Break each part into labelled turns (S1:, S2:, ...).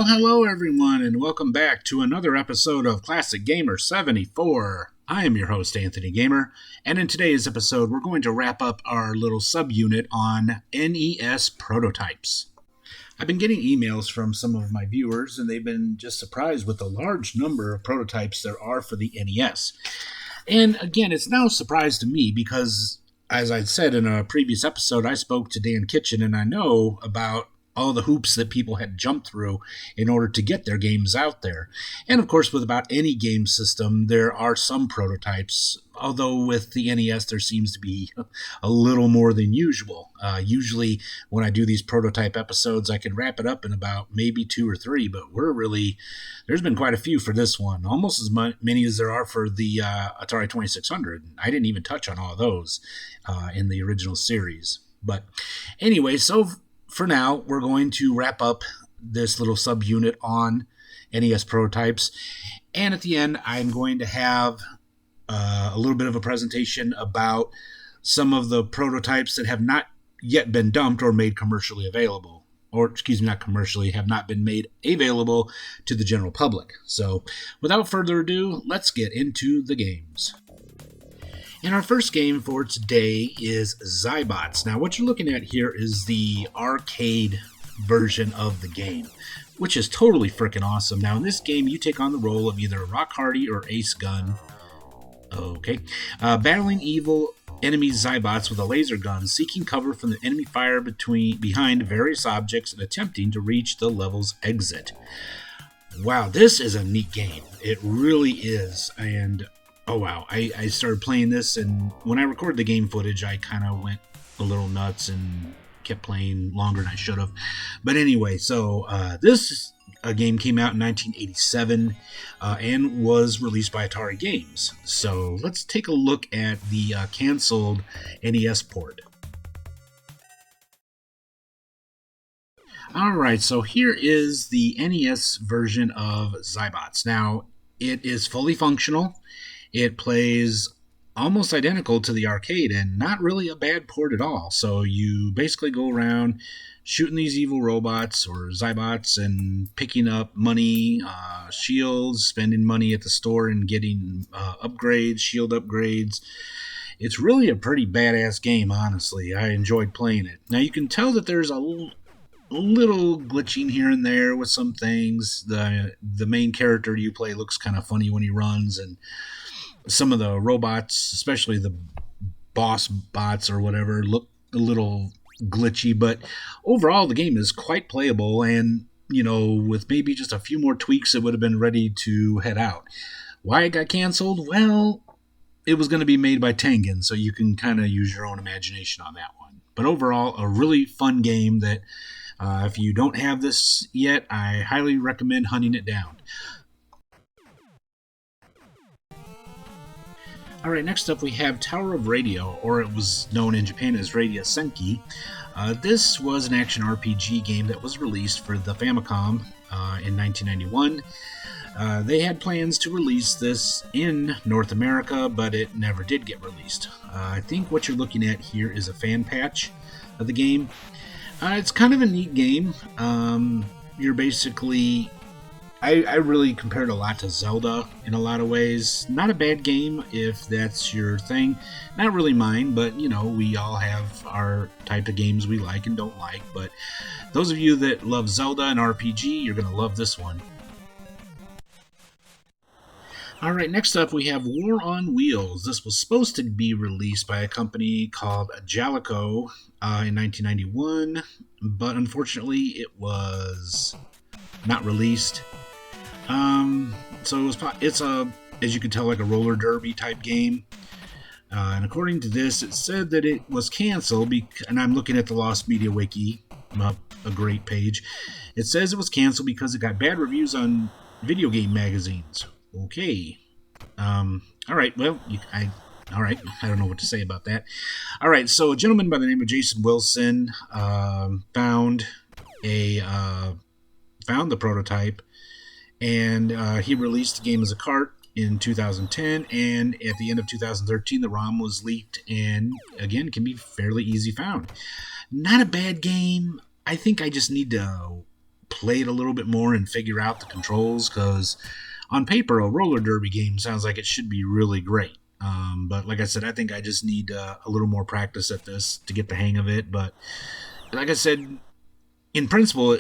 S1: Well, hello everyone, and welcome back to another episode of Classic Gamer 74. I am your host, Anthony Gamer, and in today's episode, we're going to wrap up our little subunit on NES Prototypes. I've been getting emails from some of my viewers, and they've been just surprised with the large number of prototypes there are for the NES. And again, it's no surprise to me because, as I said in a previous episode, I spoke to Dan Kitchen, and I know about all the hoops that people had jumped through in order to get their games out there. And of course, with about any game system, there are some prototypes, although with the NES, there seems to be a little more than usual. Usually, when I do these prototype episodes, I can wrap it up in about maybe 2 or 3, but there's been quite a few for this one, almost as many as there are for the Atari 2600. I didn't even touch on all those in the original series. But anyway, so for now, we're going to wrap up this little subunit on NES Prototypes. And at the end, I'm going to have a little bit of a presentation about some of the prototypes that have not yet been dumped or made commercially available. Or, excuse me, not commercially, have not been made available to the general public. So, without further ado, let's get into the games. And our first game for today is Zybots. Now, what you're looking at here is the arcade version of the game, which is totally freaking awesome. Now, in this game, you take on the role of either Rock Hardy or Ace Gun. Okay. Battling evil enemy Zybots with a laser gun, seeking cover from the enemy fire behind various objects and attempting to reach the level's exit. Wow, this is a neat game. It really is. And oh wow, I started playing this, and when I recorded the game footage, I kind of went a little nuts and kept playing longer than I should have. But anyway, so this game came out in 1987 and was released by Atari Games. So let's take a look at the canceled NES port. Alright, so here is the NES version of Zybots. Now, it is fully functional. It plays almost identical to the arcade and not really a bad port at all. So you basically go around shooting these evil robots or Zybots and picking up money, shields, spending money at the store and getting upgrades, shield upgrades. It's really a pretty badass game, honestly. I enjoyed playing it. Now you can tell that there's a little glitching here and there with some things. The main character you play looks kind of funny when he runs, and some of the robots, especially the boss bots or whatever, look a little glitchy, but overall the game is quite playable, and with maybe just a few more tweaks it would have been ready to head out. Why it got canceled? Well, it was going to be made by Tengen, so you can kind of use your own imagination on that one. But overall, a really fun game that if you don't have this yet, I highly recommend hunting it down. Alright, next up we have Tower of Radio, or it was known in Japan as Radio Senki. This was an action RPG game that was released for the Famicom in 1991. They had plans to release this in North America, but it never did get released. I think what you're looking at here is a fan patch of the game. It's kind of a neat game. You're basically... I really compared a lot to Zelda in a lot of ways. Not a bad game if that's your thing. Not really mine, but we all have our type of games we like and don't like. But those of you that love Zelda and RPG, you're going to love this one. Alright, next up we have War on Wheels. This was supposed to be released by a company called Jalico in 1991, but unfortunately it was not released. So it's as you can tell, like a roller derby type game. And according to this, it said that it was canceled, and I'm looking at the Lost Media Wiki, a great page. It says it was canceled because it got bad reviews on video game magazines. Okay. Alright, well, alright, I don't know what to say about that. Alright, so a gentleman by the name of Jason Wilson found the prototype, and he released the game as a cart in 2010, and at the end of 2013 the ROM was leaked and again can be fairly easy found. Not a bad game. I think I just need to play it a little bit more and figure out the controls, because on paper, a roller derby game sounds like it should be really great. But like I said, I think I just need a little more practice at this to get the hang of it. But like I said, in principle,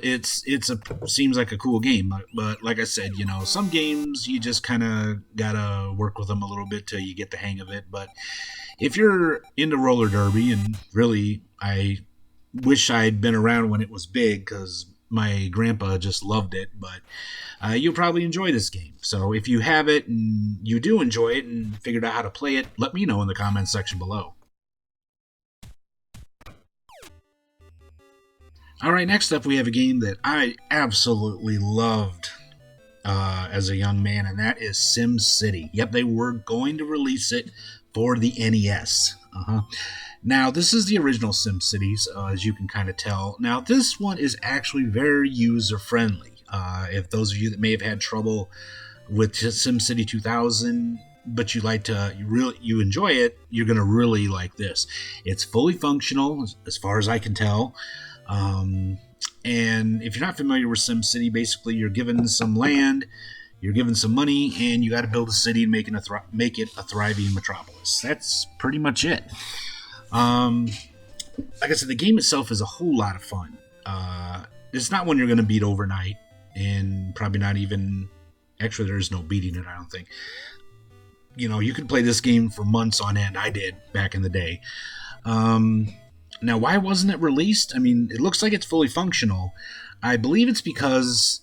S1: seems like a cool game. But like I said, some games you just kind of gotta work with them a little bit till you get the hang of it. But if you're into roller derby, and really, I wish I'd been around when it was big, because my grandpa just loved it, but you'll probably enjoy this game. So if you have it and you do enjoy it and figured out how to play it, let me know in the comments section below. Alright, next up we have a game that I absolutely loved as a young man, and that is SimCity. Yep, they were going to release it for the NES. Now, this is the original SimCity, as you can kind of tell. Now, this one is actually very user-friendly. If those of you that may have had trouble with SimCity 2000, but you enjoy it, you're going to really like this. It's fully functional, as far as I can tell. And if you're not familiar with SimCity, basically you're given some land, you're given some money, and you got to build a city and make it a thriving metropolis. That's pretty much it. Like I said, the game itself is a whole lot of fun. It's not one you're going to beat overnight, and probably not even... Actually, there's no beating it, I don't think. You could play this game for months on end. I did back in the day. Now, why wasn't it released? I mean, it looks like it's fully functional. I believe it's because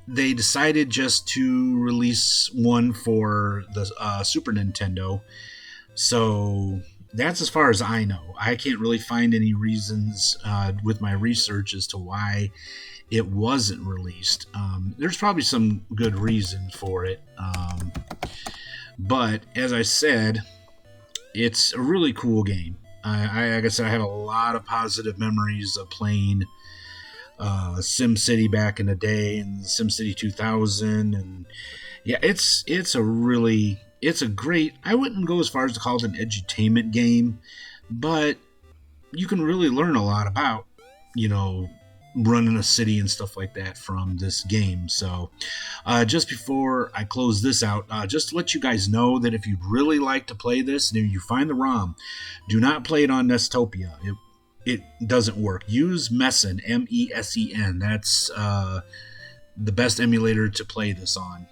S1: they decided just to release one for the Super Nintendo. So that's as far as I know. I can't really find any reasons with my research as to why it wasn't released. There's probably some good reason for it. But as I said, it's a really cool game. Like I said, I have a lot of positive memories of playing SimCity back in the day, and SimCity 2000, and yeah, it's a great. I wouldn't go as far as to call it an edutainment game, but you can really learn a lot about running a city and stuff like that from this game. So just before I close this out, just to let you guys know that if you'd really like to play this, and if you find the ROM, do not play it on Nestopia. It doesn't work. Use Mesen, M-E-S-E-N. That's the best emulator to play this on.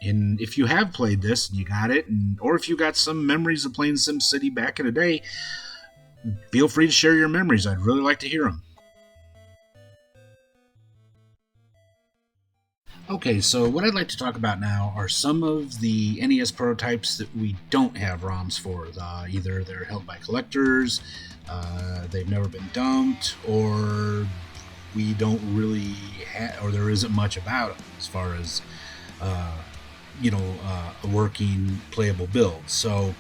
S1: And if you have played this and you got it, or if you got some memories of playing SimCity back in the day, feel free to share your memories. I'd really like to hear them. Okay, so what I'd like to talk about now are some of the NES prototypes that we don't have ROMs for. Either they're held by collectors, they've never been dumped, or we don't really or there isn't much about them as far as a working playable build. So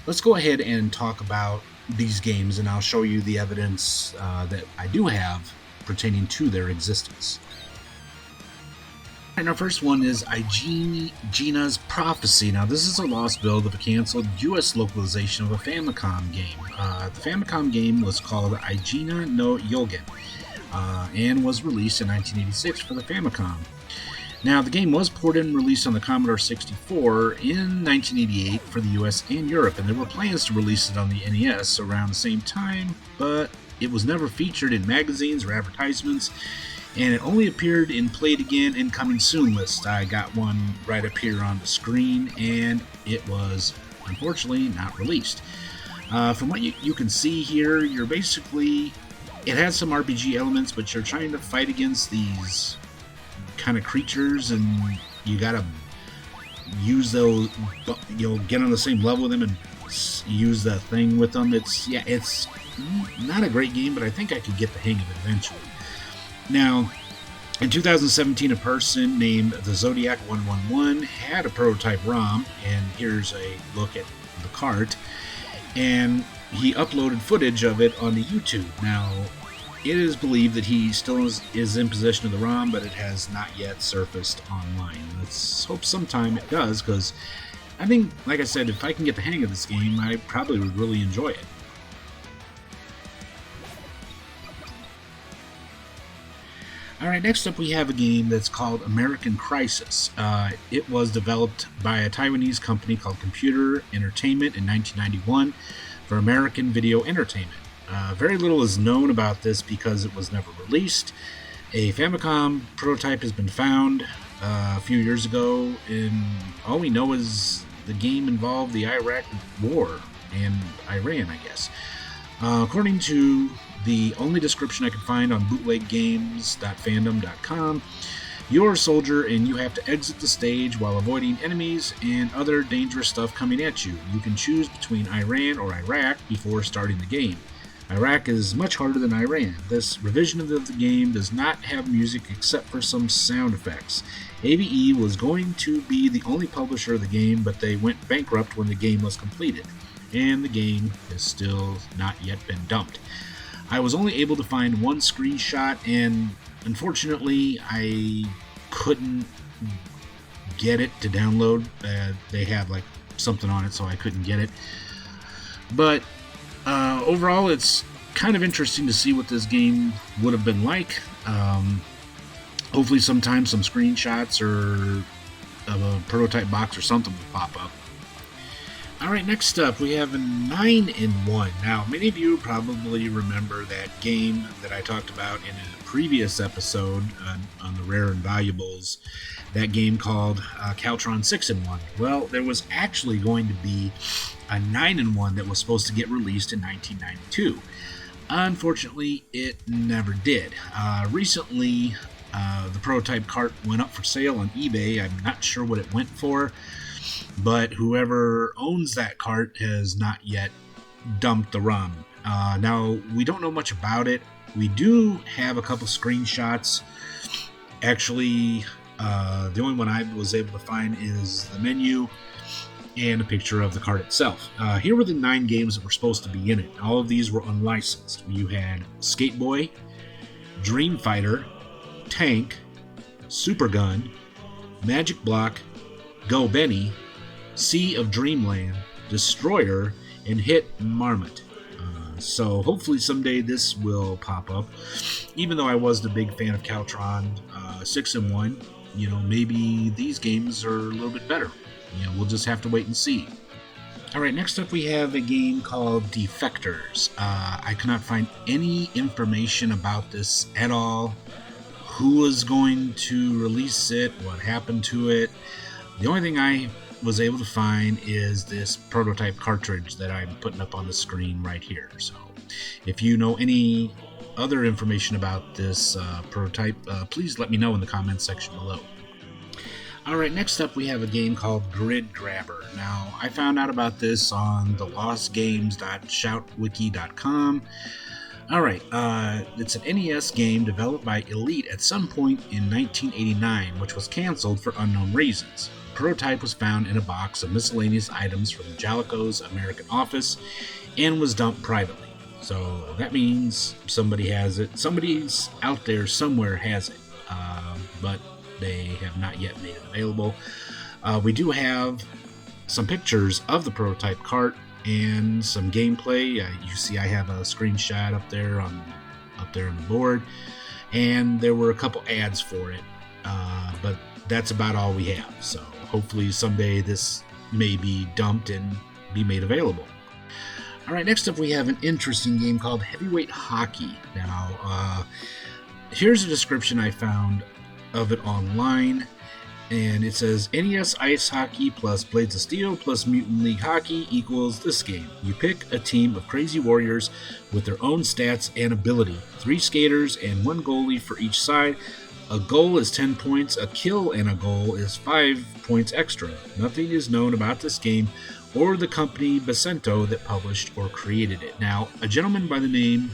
S1: let's go ahead and talk about these games, and I'll show you the evidence that I do have pertaining to their existence. And our first one is Gina's Prophecy. Now, this is a lost build of a canceled U.S. localization of a Famicom game. The Famicom game was called Igina no Yogen and was released in 1986 for the Famicom. Now, the game was ported and released on the Commodore 64 in 1988 for the US and Europe, and there were plans to release it on the NES around the same time, but it was never featured in magazines or advertisements, and it only appeared in Played Again and Coming Soon list. I got one right up here on the screen, and it was unfortunately not released. From what you can see here, you're basically... It has some RPG elements, but you're trying to fight against these kind of creatures, and you gotta use those, get on the same level with them and use that thing with them. It's not a great game, but I think I could get the hang of it eventually. Now, in 2017, a person named the Zodiac 111 had a prototype ROM, and here's a look at the cart, and he uploaded footage of it onto YouTube. Now, it is believed that he still is in possession of the ROM, but it has not yet surfaced online. Let's hope sometime it does, because I think, like I said, if I can get the hang of this game, I probably would really enjoy it. Alright, next up we have a game that's called American Crisis. It was developed by a Taiwanese company called Computer Entertainment in 1991 for American Video Entertainment. Very little is known about this because it was never released. A Famicom prototype has been found a few years ago, and all we know is the game involved the Iraq War and Iran, I guess. According to the only description I could find on bootleggames.fandom.com, you're a soldier and you have to exit the stage while avoiding enemies and other dangerous stuff coming at you. You can choose between Iran or Iraq before starting the game. Iraq is much harder than Iran. This revision of the game does not have music except for some sound effects. ABE was going to be the only publisher of the game, but they went bankrupt when the game was completed, and the game has still not yet been dumped. I was only able to find one screenshot, and unfortunately I couldn't get it to download. They had like something on it, so I couldn't get it. But overall, it's kind of interesting to see what this game would have been like. Hopefully sometime some screenshots or of a prototype box or something will pop up. Alright, next up we have a 9-in-1. Now, many of you probably remember that game that I talked about in a previous episode on the Rare and Valuables, that game called Caltron 6-in-1. Well, there was actually going to be a 9-in-1 that was supposed to get released in 1992. Unfortunately, it never did. Recently, the prototype cart went up for sale on eBay. I'm not sure what it went for, but whoever owns that cart has not yet dumped the ROM. Now, we don't know much about it. We do have a couple screenshots. Actually, the only one I was able to find is the menu and a picture of the cart itself. Here were the 9 games that were supposed to be in it. All of these were unlicensed. You had Skate Boy, Dream Fighter, Tank, Super Gun, Magic Block, Go Benny, Sea of Dreamland, Destroyer, and Hit Marmot. So hopefully someday this will pop up. Even though I was the big fan of Caltron 6-in-1, maybe these games are a little bit better. We'll just have to wait and see. Alright, next up we have a game called Defectors. I could not find any information about this at all. Who was going to release it? What happened to it? The only thing I was able to find is this prototype cartridge that I'm putting up on the screen right here. So if you know any other information about this prototype, please let me know in the comments section below. Alright, next up we have a game called Grid Grabber. Now, I found out about this on the lostgames.shoutwiki.com. Alright, it's an NES game developed by Elite at some point in 1989, which was canceled for unknown reasons. The prototype was found in a box of miscellaneous items from Jalico's American office and was dumped privately. So that means somebody has it. Somebody's out there somewhere has it, but they have not yet made it available. We do have some pictures of the prototype cart and some gameplay. You see I have a screenshot up there on the board, and there were a couple ads for it, but that's about all we have. So hopefully someday this may be dumped and be made available. Alright, next up we have an interesting game called Heavyweight Hockey. Now, here's a description I found of it online, and it says NES Ice Hockey plus Blades of Steel plus Mutant League Hockey equals this game. You pick a team of crazy warriors with their own stats and ability. 3 skaters and 1 goalie for each side. A goal is 10 points, a kill and a goal is 5 points extra. Nothing is known about this game or the company Bacento that published or created it. Now, a gentleman by the name,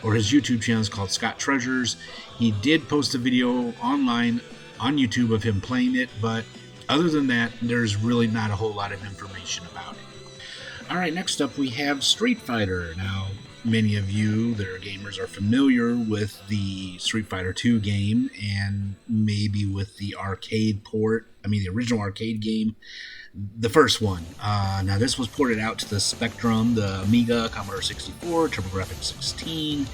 S1: or his YouTube channel is called Scott Treasures. He did post a video online on YouTube of him playing it, but other than that, there's really not a whole lot of information about it. Alright, next up we have Street Fighter. Now, many of you that are gamers are familiar with the Street Fighter 2 game, and maybe with the arcade port, the original arcade game, the first one. Now this was ported out to the Spectrum, the Amiga, Commodore 64, TurboGrafx 16,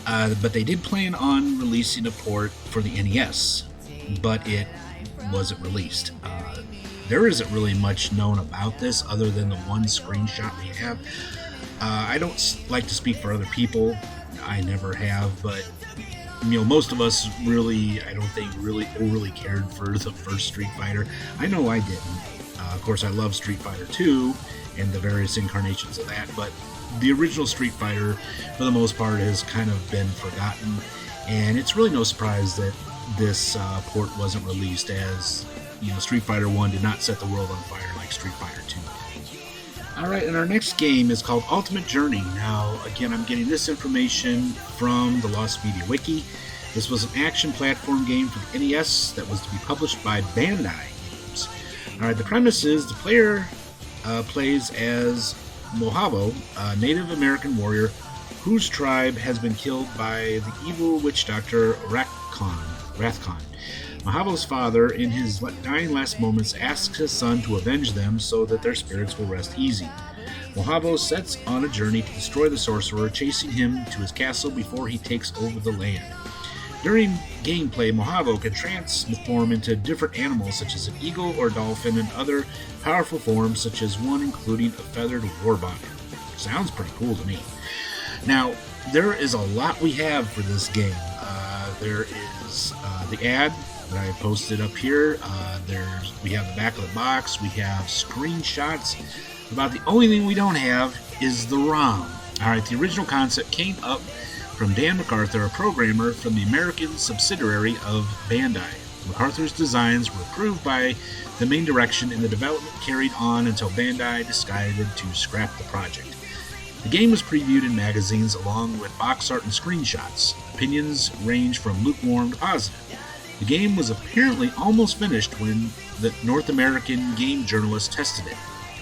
S1: But they did plan on releasing a port for the NES, but it wasn't released. There isn't really much known about this other than the one screenshot we have. I don't like to speak for other people. I never have, but most of us really, I don't think, really overly cared for the first Street Fighter. I know I didn't. Of course, I love Street Fighter 2 and the various incarnations of that, but the original Street Fighter, for the most part, has kind of been forgotten, and it's really no surprise that this port wasn't released, as Street Fighter 1 did not set the world on fire like Street Fighter 2 did. Alright, and our next game is called Ultimate Journey. Now, again, I'm getting this information from the Lost Media Wiki. This was an action platform game for the NES that was to be published by Bandai Games. Alright, the premise is the player plays as Mojavo, a Native American warrior whose tribe has been killed by the evil witch doctor Rathcon. Mojavo's father, in his dying last moments, asks his son to avenge them so that their spirits will rest easy. Mojavo sets on a journey to destroy the sorcerer, chasing him to his castle before he takes over the land. During gameplay, Mojavo can transform into different animals such as an eagle or dolphin and other powerful forms such as one including a feathered warbot. Sounds pretty cool to me. Now, there is a lot we have for this game. There is the ad that I posted up here. We have the back of the box. We have screenshots. About the only thing we don't have is the ROM. Alright, the original concept came up from Dan MacArthur, a programmer from the American subsidiary of Bandai. MacArthur's designs were approved by the main direction, and the development carried on until Bandai decided to scrap the project. The game was previewed in magazines along with box art and screenshots. Opinions range from lukewarm to positive. The game was apparently almost finished when the North American game journalists tested it.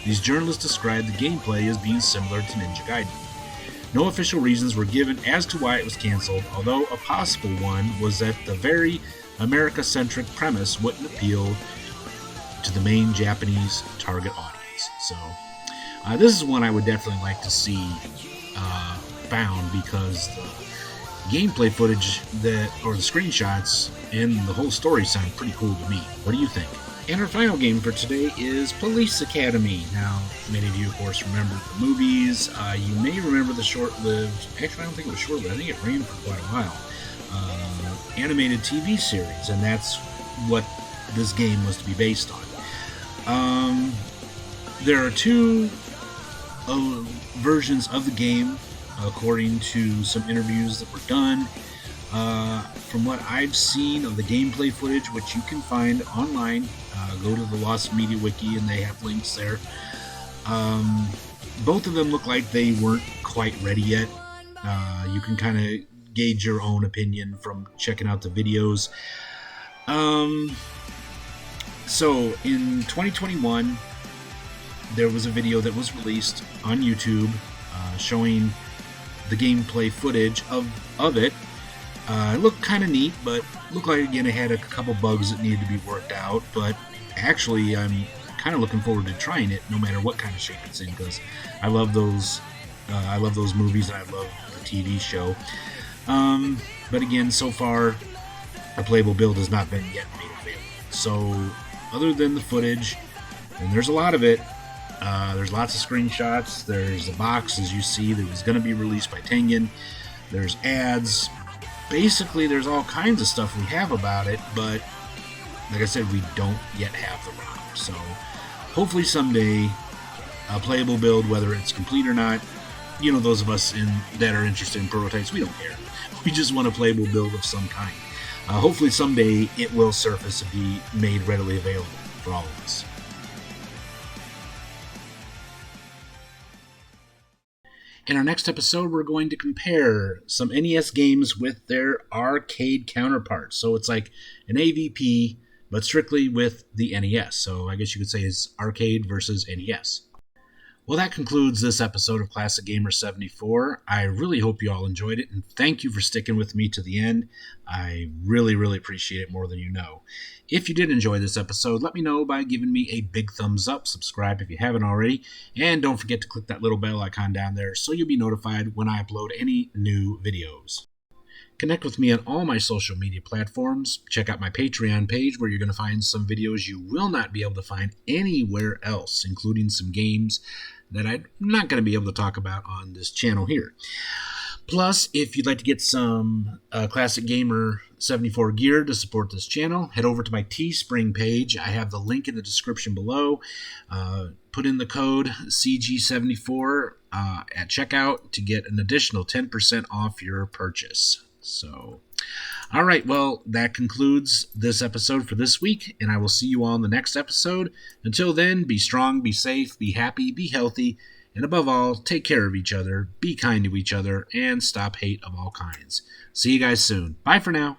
S1: These journalists described the gameplay as being similar to Ninja Gaiden. No official reasons were given as to why it was canceled, although a possible one was that the very America-centric premise wouldn't appeal to the main Japanese target audience. So, this is one I would definitely like to see found, because the gameplay footage or the screenshots and the whole story sound pretty cool to me. What do you think? And our final game for today is Police Academy. Now, many of you, of course, remember the movies. You may remember the short-lived, actually I don't think it was short-lived, I think it ran for quite a while, animated TV series, and that's what this game was to be based on. There are two versions of the game, according to some interviews that were done. From what I've seen of the gameplay footage, which you can find online, go to the Lost Media Wiki and they have links there. Both of them look like they weren't quite ready yet. You can kind of gauge your own opinion from checking out the videos. So in 2021, there was a video that was released on YouTube showing the gameplay footage of it. It looked kind of neat, but looked like, again, it had a couple bugs that needed to be worked out. But actually, I'm kind of looking forward to trying it, no matter what kind of shape it's in, because I love those movies and I love the TV show. But again, so far, a playable build has not been yet made available. So, other than the footage, and there's a lot of it, there's lots of screenshots, there's a box, as you see, that was going to be released by Tengen, there's ads. Basically, there's all kinds of stuff we have about it, but like I said, we don't yet have the ROM. So hopefully someday a playable build, whether it's complete or not, those of us that are interested in prototypes, we don't care. We just want a playable build of some kind. Hopefully someday it will surface and be made readily available for all of us. In our next episode, we're going to compare some NES games with their arcade counterparts. So it's like an AVP, but strictly with the NES. So I guess you could say it's arcade versus NES. Well, that concludes this episode of Classic Gamer 74. I really hope you all enjoyed it, and thank you for sticking with me to the end. I really, really appreciate it more than you know. If you did enjoy this episode, let me know by giving me a big thumbs up, subscribe if you haven't already, and don't forget to click that little bell icon down there so you'll be notified when I upload any new videos. Connect with me on all my social media platforms. Check out my Patreon page where you're going to find some videos you will not be able to find anywhere else, including some games that I'm not going to be able to talk about on this channel here. Plus, if you'd like to get some Classic Gamer 74 gear to support this channel, head over to my Teespring page. I have the link in the description below. Put in the code CG74 at checkout to get an additional 10% off your purchase. So, all right, well, that concludes this episode for this week, and I will see you all in the next episode. Until then, be strong, be safe, be happy, be healthy, and above all, take care of each other, be kind to each other, and stop hate of all kinds. See you guys soon. Bye for now.